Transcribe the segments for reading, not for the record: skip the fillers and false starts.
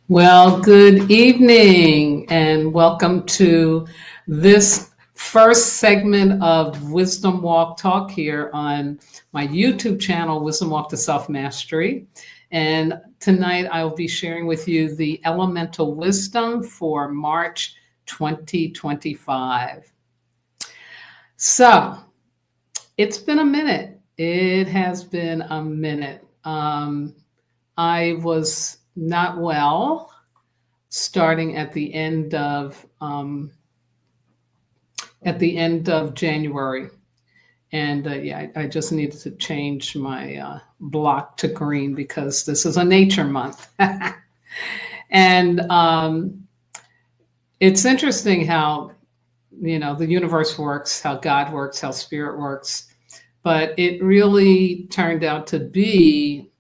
Well, good evening and welcome to this first segment of Wisdom Walk Talk here on my YouTube channel, Wisdom Walk to Self Mastery. And tonight I will be sharing with you the elemental wisdom for March 2025. So it's been a minute. It has been a minute. I was not well starting at the end of January, and I just needed to change my block to green because this is a nature month, and it's interesting how the universe works, how God works, how spirit works, but it really turned out to be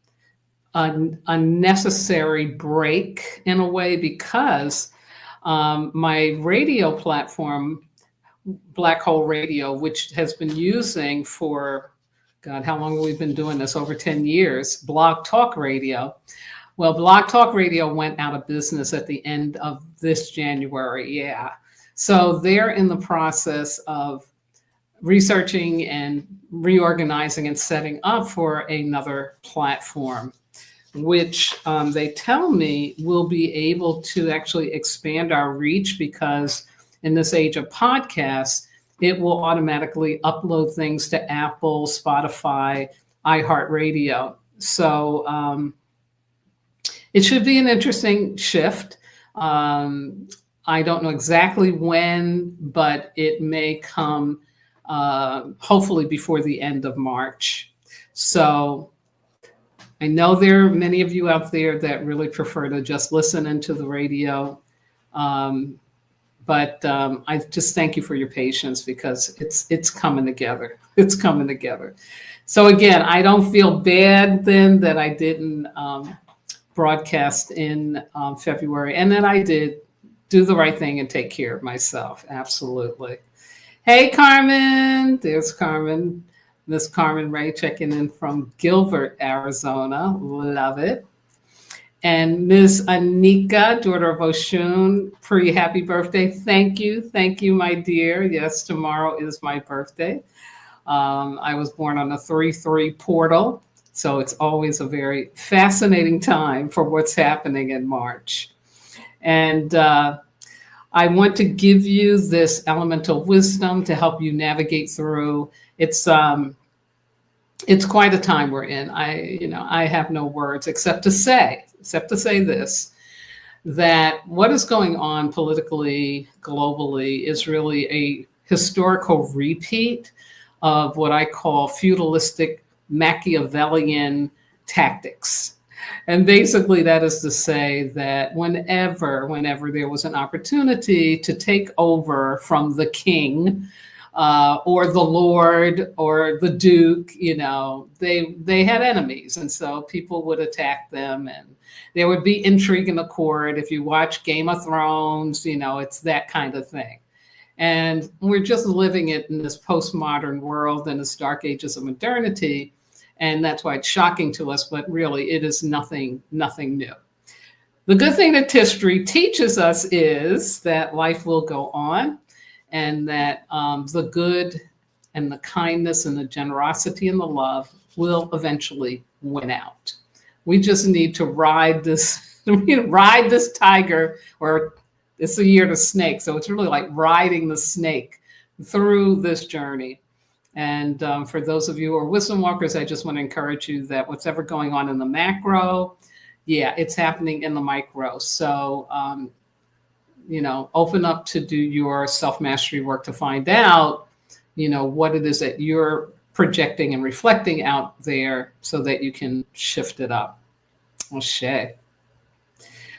a necessary break in a way because my radio platform, Black Hole Radio, which has been using for, God, how long have we been doing this? Over 10 years, Blog Talk Radio. Well, Blog Talk Radio went out of business at the end of this January. Yeah. So they're in the process of researching and reorganizing and setting up for another platform, which they tell me will be able to actually expand our reach because in this age of podcasts, it will automatically upload things to Apple, Spotify, iHeartRadio. So it should be an interesting shift. I don't know exactly when, but it may come hopefully before the end of March. So I know there are many of you out there that really prefer to just listen into the radio. But I just thank you for your patience because it's coming together. It's coming together. So again, I don't feel bad then that I didn't broadcast in February, and that I did do the right thing and take care of myself. Absolutely. Hey, Carmen. There's Carmen. Miss Carmen Ray checking in from Gilbert, Arizona. Love it. And Ms. Anika, daughter of Oshun, pretty happy birthday. Thank you. Thank you, my dear. Yes, tomorrow is my birthday. I was born on a 3-3 portal, so it's always a very fascinating time for what's happening in March. And I want to give you this elemental wisdom to help you navigate through. It's quite a time we're in. I have no words except to say this, that what is going on politically, globally, is really a historical repeat of what I call feudalistic Machiavellian tactics. And basically that is to say that whenever there was an opportunity to take over from the king, or the Lord or the Duke, they had enemies. And so people would attack them and there would be intrigue in the court. If you watch Game of Thrones, it's that kind of thing. And we're just living it in this postmodern world and this dark ages of modernity. And that's why it's shocking to us, but really it is nothing new. The good thing that history teaches us is that life will go on, and that the good and the kindness and the generosity and the love will eventually win out. We just need to ride this tiger, or it's a year to snake. So it's really like riding the snake through this journey. And for those of you who are wisdom walkers, I just want to encourage you that what's ever going on in the macro, it's happening in the micro. So, open up to do your self-mastery work to find out, what it is that you're projecting and reflecting out there so that you can shift it up. O'Shea.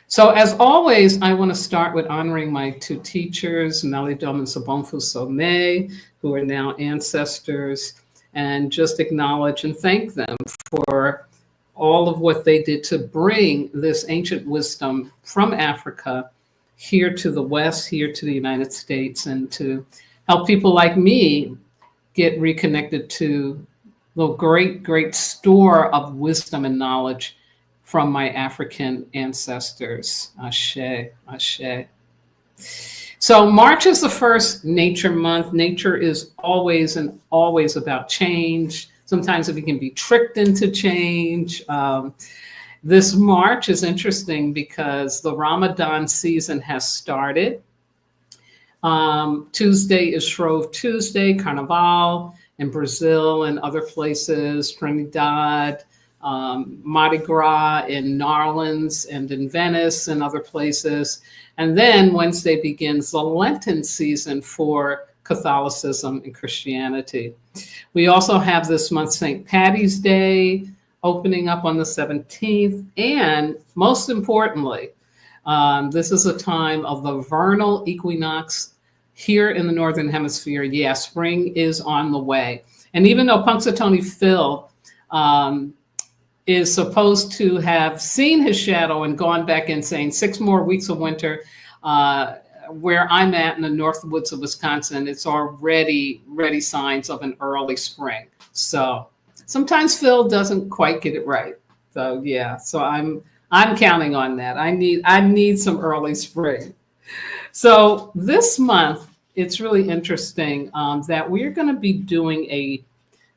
So as always, I want to start with honoring my two teachers, Malidoma and Sobonfu Somé, who are now ancestors, and just acknowledge and thank them for all of what they did to bring this ancient wisdom from Africa here to the West, here to the United States, and to help people like me get reconnected to the great store of wisdom and knowledge from my African ancestors. Ashe, ashe. So March is the first nature month. Nature is always and always about change. Sometimes we can be tricked into change. This March is interesting because the Ramadan season has started. Tuesday is Shrove Tuesday, Carnival in Brazil and other places, Trinidad, Mardi Gras in New Orleans and in Venice and other places. And then Wednesday begins the Lenten season for Catholicism and Christianity. We also have this month St. Patty's Day opening up on the 17th. And most importantly, this is a time of the vernal equinox here in the Northern Hemisphere. Yeah, spring is on the way. And even though Punxsutawney Phil is supposed to have seen his shadow and gone back and saying 6 more weeks of winter, where I'm at in the north woods of Wisconsin, it's already signs of an early spring. So sometimes Phil doesn't quite get it right. So yeah, so I'm counting on that. I need some early spring. So this month, it's really interesting that we're going to be doing a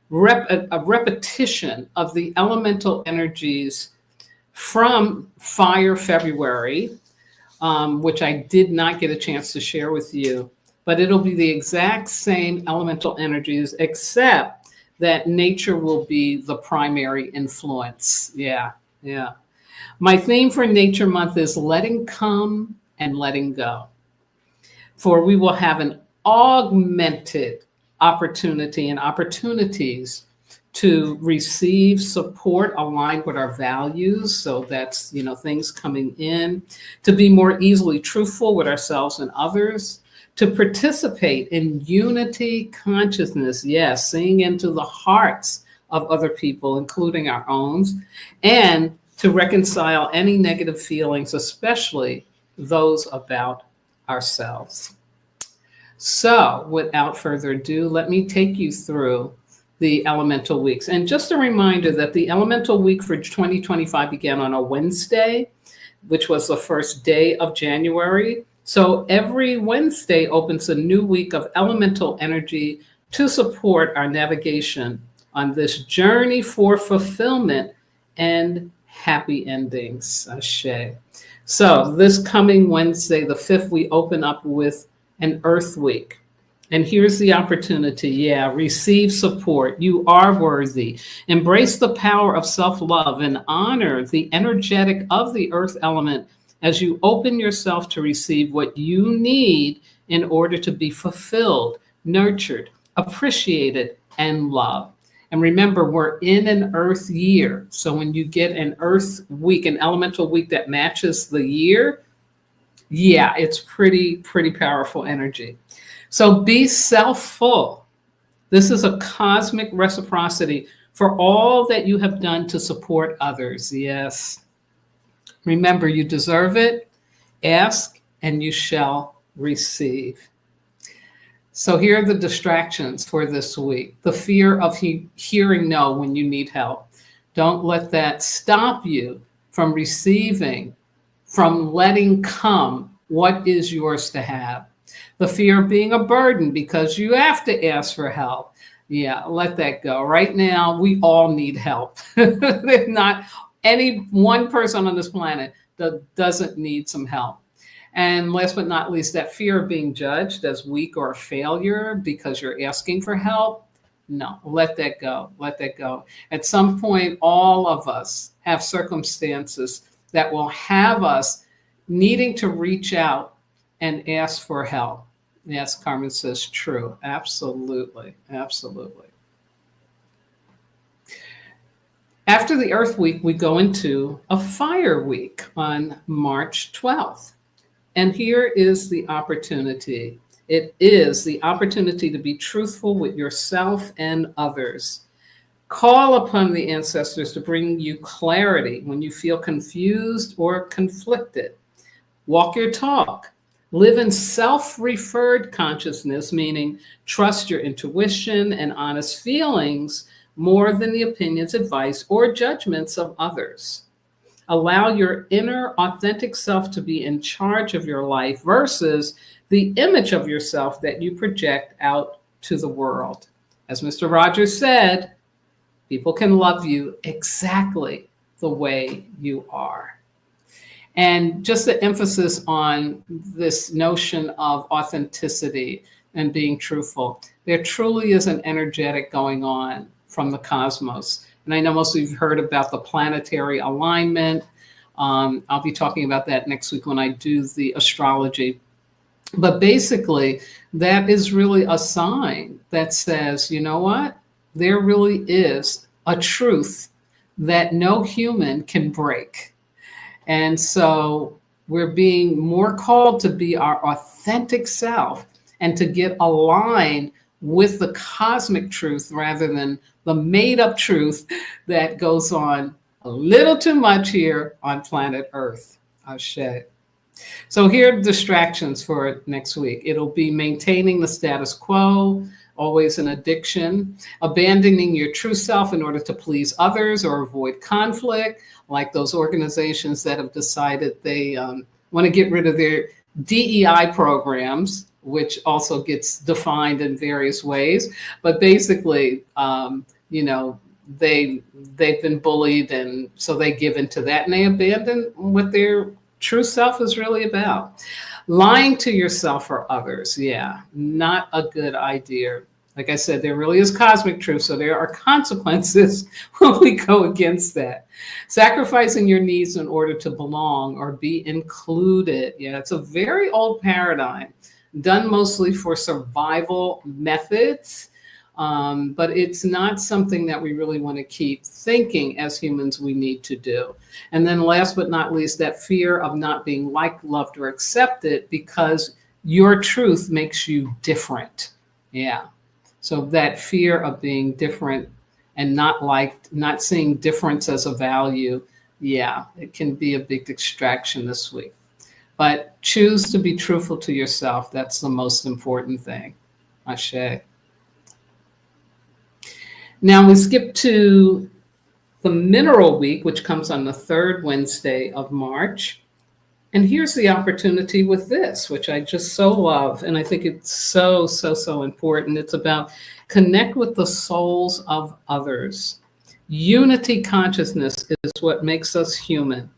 repetition of the elemental energies from Fire February, which I did not get a chance to share with you, but it'll be the exact same elemental energies, except that nature will be the primary influence. Yeah. My theme for Nature Month is letting come and letting go. For we will have an augmented opportunity and opportunities to receive support aligned with our values. So that's, things coming in, to be more easily truthful with ourselves and others, to participate in unity consciousness. Yes, seeing into the hearts of other people, including our own, and to reconcile any negative feelings, especially those about ourselves. So without further ado, let me take you through the elemental weeks. And just a reminder that the elemental week for 2025 began on a Wednesday, which was the first day of January. So every Wednesday opens a new week of elemental energy to support our navigation on this journey for fulfillment and happy endings. Ashe. So this coming Wednesday, the 5th, we open up with an Earth Week. And here's the opportunity. Yeah, receive support. You are worthy. Embrace the power of self-love and honor the energetic of the earth element as you open yourself to receive what you need in order to be fulfilled, nurtured, appreciated, and loved. And remember, we're in an Earth year. So when you get an Earth week, an elemental week that matches the year, yeah, it's pretty powerful energy. So be self-full. This is a cosmic reciprocity for all that you have done to support others. Yes. Remember, you deserve it. Ask and you shall receive. So here are the distractions for this week. The fear of hearing no when you need help. Don't let that stop you from receiving, from letting come what is yours to have. The fear of being a burden because you have to ask for help. Yeah, let that go. Right now, we all need help. There's not any one person on this planet that doesn't need some help. And last but not least, that fear of being judged as weak or a failure because you're asking for help. No, let that go. Let that go. At some point, all of us have circumstances that will have us needing to reach out and ask for help. Yes, Carmen says true. Absolutely. Absolutely. After the Earth Week, we go into a Fire Week on March 12th. And here is the opportunity. It is the opportunity to be truthful with yourself and others. Call upon the ancestors to bring you clarity when you feel confused or conflicted. Walk your talk. Live in self-referred consciousness, meaning trust your intuition and honest feelings more than the opinions, advice, or judgments of others. Allow your inner authentic self to be in charge of your life versus the image of yourself that you project out to the world. As Mr. Rogers said, people can love you exactly the way you are. And just the emphasis on this notion of authenticity and being truthful. There truly is an energetic going on from the cosmos. And I know most of you have heard about the planetary alignment. I'll be talking about that next week when I do the astrology. But basically, that is really a sign that says, you know what? There really is a truth that no human can break. And so we're being more called to be our authentic self and to get aligned with the cosmic truth rather than the made up truth that goes on a little too much here on planet Earth. Ashe. So here are distractions for next week. It'll be maintaining the status quo, always an addiction, abandoning your true self in order to please others or avoid conflict, like those organizations that have decided they want to get rid of their DEI programs, which also gets defined in various ways. But basically, they've been bullied, and so they give into that and they abandon what their true self is really about. Lying to yourself or others, yeah, not a good idea. Like I said, there really is cosmic truth, so there are consequences when we go against that. Sacrificing your needs in order to belong or be included. Yeah, it's a very old paradigm, done mostly for survival methods, but it's not something that we really want to keep thinking as humans we need to do. And then last but not least, that fear of not being liked, loved, or accepted because your truth makes you different. Yeah. So that fear of being different and not liked, not seeing difference as a value, yeah, it can be a big distraction this week. But choose to be truthful to yourself. That's the most important thing. Ashe. Now we skip to the Mineral Week, which comes on the third Wednesday of March. And here's the opportunity with this, which I just so love. And I think it's so, so, so important. It's about connect with the souls of others. Unity consciousness is what makes us human.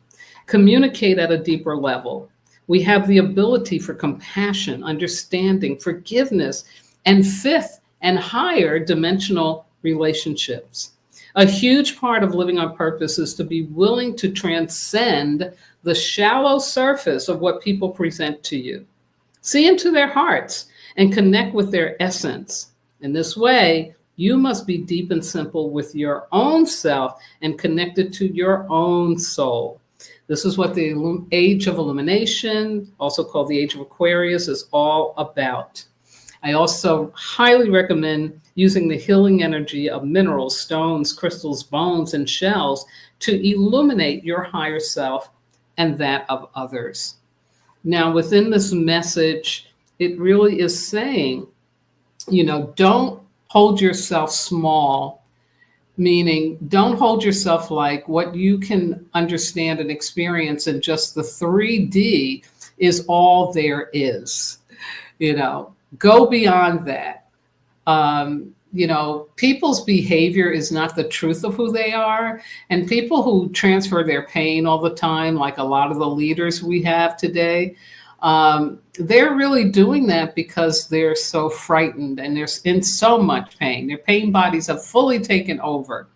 Communicate at a deeper level. We have the ability for compassion, understanding, forgiveness, and fifth and higher dimensional relationships. A huge part of living on purpose is to be willing to transcend the shallow surface of what people present to you. See into their hearts and connect with their essence. In this way, you must be deep and simple with your own self and connected to your own soul. This is what the Age of Illumination, also called the Age of Aquarius, is all about. I also highly recommend using the healing energy of minerals, stones, crystals, bones, and shells to illuminate your higher self and that of others. Now, within this message, it really is saying, don't hold yourself small, meaning don't hold yourself like what you can understand and experience in just the 3D is all there is. Go beyond that. People's behavior is not the truth of who they are. And people who transfer their pain all the time, like a lot of the leaders we have today, they're really doing that because they're so frightened and they're in so much pain. Their pain bodies have fully taken over.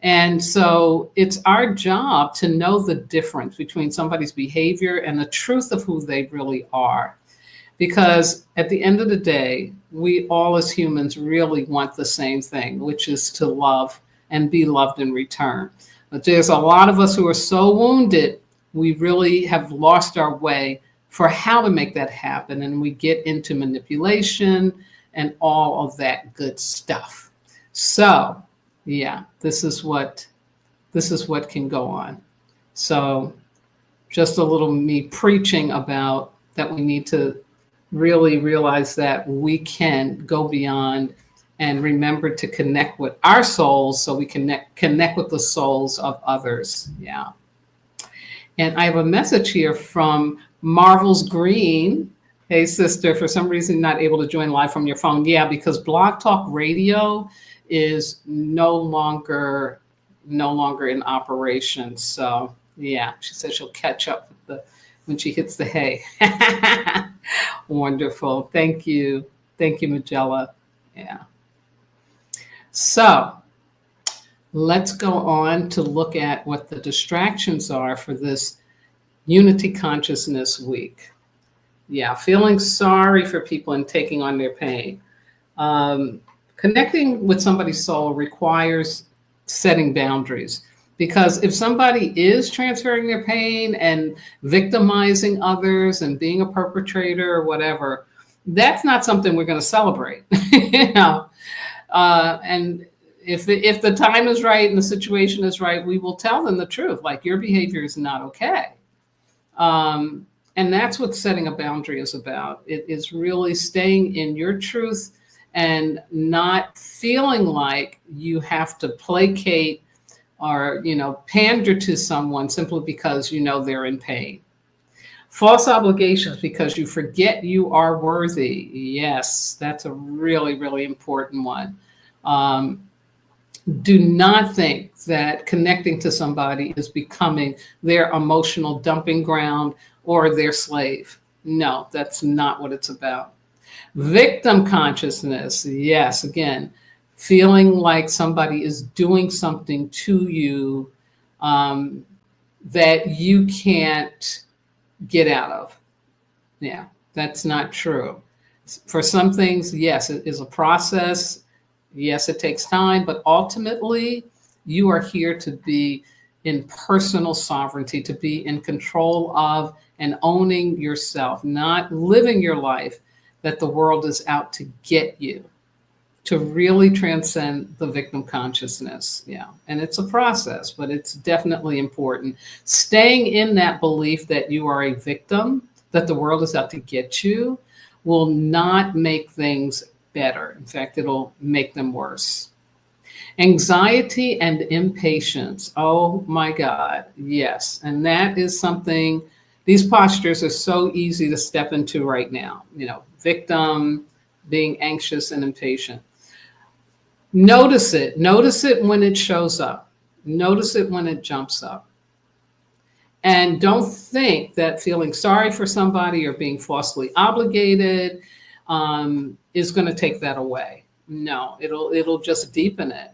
And so it's our job to know the difference between somebody's behavior and the truth of who they really are. Because at the end of the day, we all as humans really want the same thing, which is to love and be loved in return. But there's a lot of us who are so wounded, we really have lost our way for how to make that happen. And we get into manipulation and all of that good stuff. So, yeah, this is what can go on. So just a little me preaching about that we need to really realize that we can go beyond and remember to connect with our souls so we can connect with the souls of others. Yeah. And I have a message here from Marvel's Green. Hey, sister, for some reason not able to join live from your phone. Yeah, because Blog Talk Radio is no longer in operation. So yeah, she says she'll catch up with when she hits the hay. Wonderful. Thank you. Thank you, Magella. Yeah. So let's go on to look at what the distractions are for this Unity Consciousness Week. Yeah, feeling sorry for people and taking on their pain. Connecting with somebody's soul requires setting boundaries, because if somebody is transferring their pain and victimizing others and being a perpetrator or whatever, that's not something we're going to celebrate. You know, and if the time is right and the situation is right, we will tell them the truth, like your behavior is not okay. And that's what setting a boundary is about. It is really staying in your truth and not feeling like you have to placate or, pander to someone simply because they're in pain. False obligations because you forget you are worthy. Yes, that's a really, really important one. Do not think that connecting to somebody is becoming their emotional dumping ground or their slave. No, that's not what it's about. Victim consciousness. Yes, again, feeling like somebody is doing something to you that you can't get out of. Yeah, that's not true. For some things, yes, it is a process. Yes, it takes time, but ultimately, you are here to be in personal sovereignty, to be in control of and owning yourself, not living your life that the world is out to get you, to really transcend the victim consciousness. Yeah, and it's a process, but it's definitely important. Staying in that belief that you are a victim, that the world is out to get you, will not make things better. In fact, it'll make them worse. Anxiety and impatience. Oh my God. Yes. And that is something, these postures are so easy to step into right now. Victim, being anxious and impatient. Notice it. Notice it when it shows up. Notice it when it jumps up. And don't think that feeling sorry for somebody or being falsely obligated is going to take that away. No, it'll just deepen it.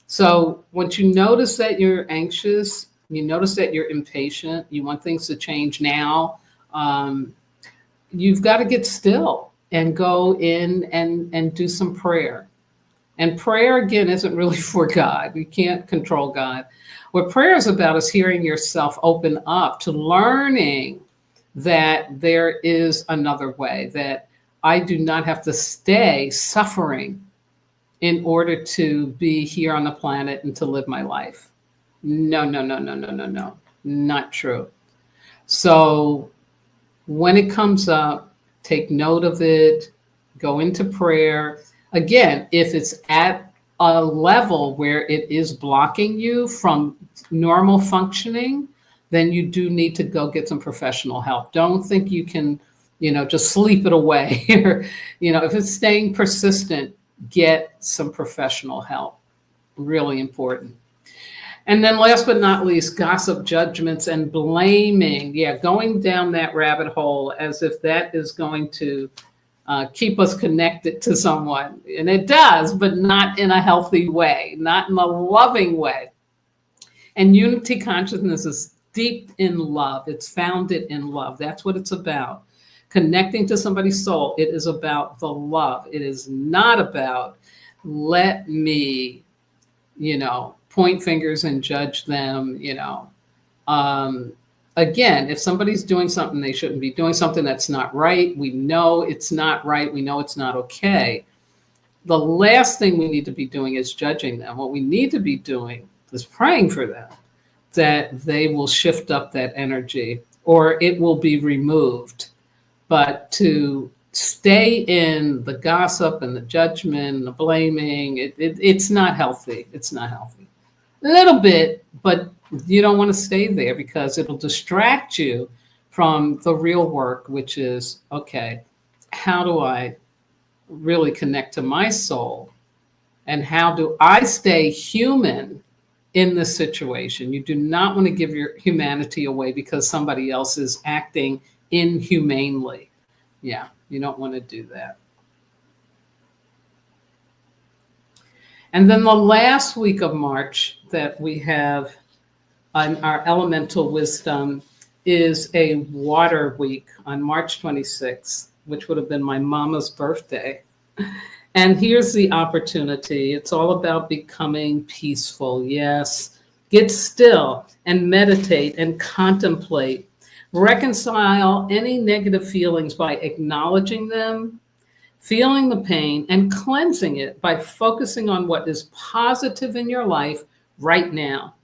So once you notice that you're anxious, you notice that you're impatient, you want things to change now, you've got to get still and go in and do some prayer. And prayer, again, isn't really for God. You can't control God. What prayer is about is hearing yourself open up to learning that there is another way, that I do not have to stay suffering in order to be here on the planet and to live my life. No, no, no, no, no, no, no. Not true. So when it comes up, take note of it, go into prayer. Again, if it's at a level where it is blocking you from normal functioning, then you do need to go get some professional help. Don't think you can, just sleep it away. If it's staying persistent, get some professional help. Really important. And then last but not least, gossip, judgments, and blaming. Yeah, going down that rabbit hole as if that is going to keep us connected to someone. And it does, but not in a healthy way, not in a loving way. And unity consciousness is steeped in love. It's founded in love. That's what it's about. Connecting to somebody's soul, it is about the love. It is not about let me, point fingers and judge them, Again, if somebody's doing something they shouldn't be doing, something that's not right, we know it's not right, we know it's not okay. The last thing we need to be doing is judging them. What we need to be doing is praying for them, that they will shift up that energy or it will be removed. But to stay in the gossip and the judgment and the blaming, it's not healthy. It's not healthy. A little bit, but you don't want to stay there because it'll distract you from the real work, which is, okay, how do I really connect to my soul? And how do I stay human in this situation? You do not want to give your humanity away because somebody else is acting inhumanely. Yeah, you don't want to do that. And then the last week of March that we have on our elemental wisdom is a water week on March 26th, which would have been my mama's birthday. And here's the opportunity. It's all about becoming peaceful. Yes. Get still and meditate and contemplate. Reconcile any negative feelings by acknowledging them, feeling the pain, and cleansing it by focusing on what is positive in your life right now.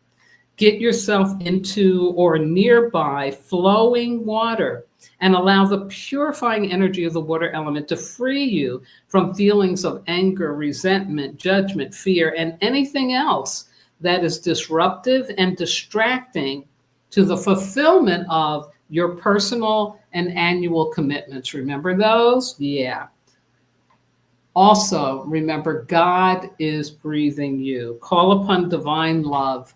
Get yourself into or nearby flowing water and allow the purifying energy of the water element to free you from feelings of anger, resentment, judgment, fear, and anything else that is disruptive and distracting to the fulfillment of your personal and annual commitments. Remember those? Yeah. Also, remember, God is breathing you. Call upon divine love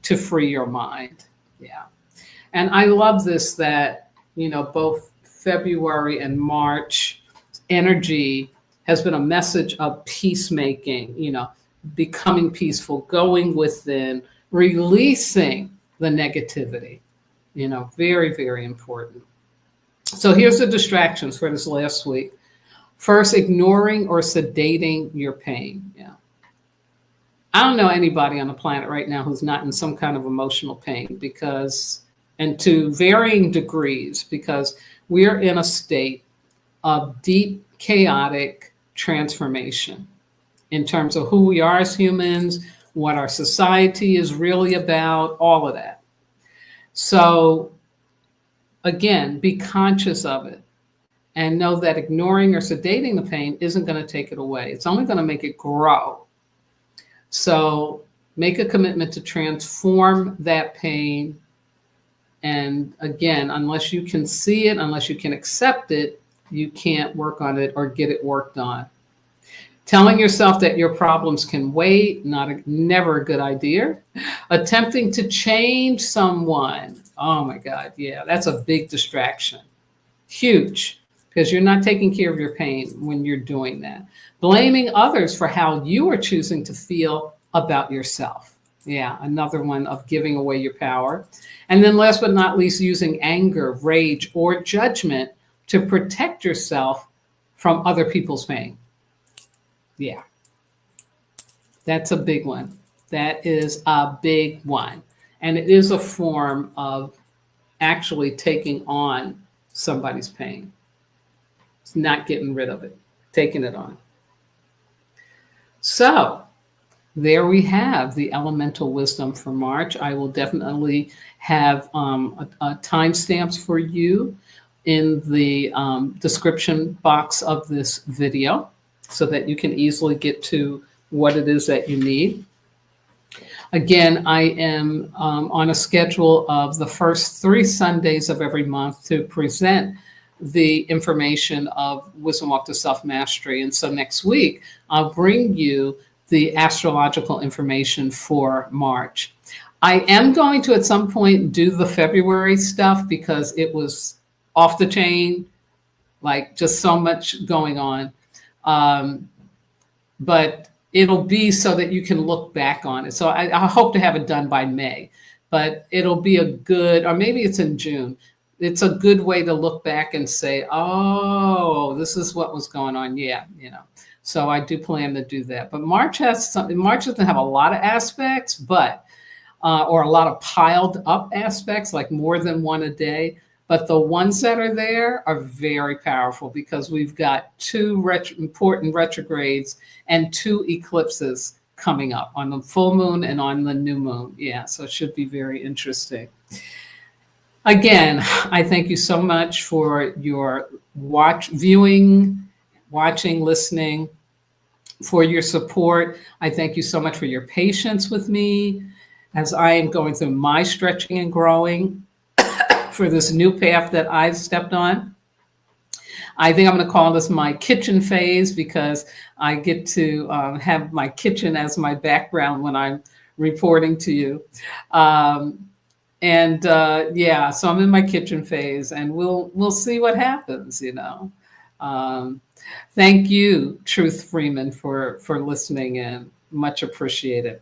to free your mind. Yeah. And I love this that, both February and March energy has been a message of peacemaking, becoming peaceful, going within, releasing the negativity, very, very important. So here's the distractions for this last week. First, ignoring or sedating your pain. Yeah. I don't know anybody on the planet right now who's not in some kind of emotional pain and to varying degrees, because we're in a state of deep, chaotic transformation in terms of who we are as humans, what our society is really about, all of that. So again, be conscious of it. And know that ignoring or sedating the pain isn't going to take it away. It's only going to make it grow. So make a commitment to transform that pain. And again, unless you can see it, unless you can accept it, you can't work on it or get it worked on. Telling yourself that your problems can wait, never a good idea. Attempting to change someone. Oh my God, yeah, that's a big distraction. Huge. Because you're not taking care of your pain when you're doing that. Blaming others for how you are choosing to feel about yourself. Yeah, another one of giving away your power. And then last but not least, using anger, rage, or judgment to protect yourself from other people's pain. Yeah, that's a big one. That is a big one. And it is a form of actually taking on somebody's pain. It's not getting rid of it, taking it on. So there we have the elemental wisdom for March. I will definitely have timestamps for you in the description box of this video so that you can easily get to what it is that you need. Again, I am on a schedule of the first 3 Sundays of every month to present the information of Wisdom Walk to Self-Mastery. And so next week, I'll bring you the astrological information for March. I am going to, at some point, do the February stuff because it was off the chain, like just so much going on. But it'll be so that you can look back on it. So I hope to have it done by May, but it'll be a good, or maybe it's in June. It's a good way to look back and say, oh, this is what was going on. Yeah, So I do plan to do that. But March doesn't have a lot of aspects, but or a lot of piled up aspects, like more than one a day. But the ones that are there are very powerful because we've got 2 important retrogrades and 2 eclipses coming up on the full moon and on the new moon. Yeah, so it should be very interesting. Again, I thank you so much for your watching, listening. for your support. I thank you so much for your patience with me as I am going through my stretching and growing for this new path that I've stepped on. I think I'm going to call this my kitchen phase because I get to have my kitchen as my background when I'm reporting to you. Um, yeah, so I'm in my kitchen phase, and we'll see what happens. Um, Thank you, Truth Freeman, for listening in. Much appreciated.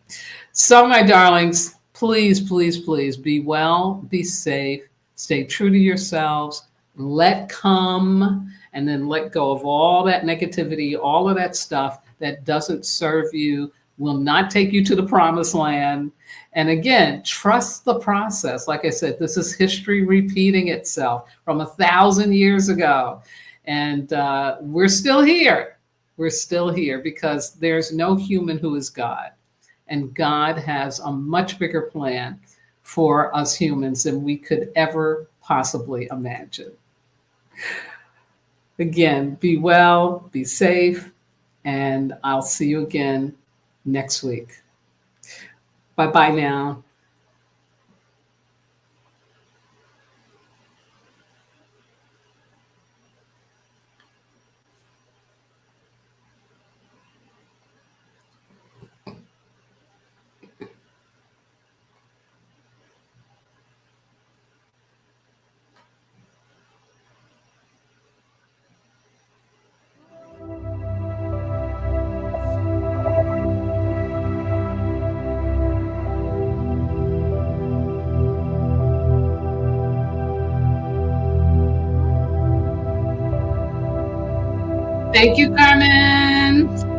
So, my darlings, please, please, please be well, be safe, stay true to yourselves, let come, and then let go of all that negativity, all of that stuff that doesn't serve you, will not take you to the promised land. And again, trust the process. Like I said, this is history repeating itself from 1,000 years ago. And we're still here. We're still here because there's no human who is God. And God has a much bigger plan for us humans than we could ever possibly imagine. Again, be well, be safe, and I'll see you again next week. Bye-bye now. Thank you, Carmen.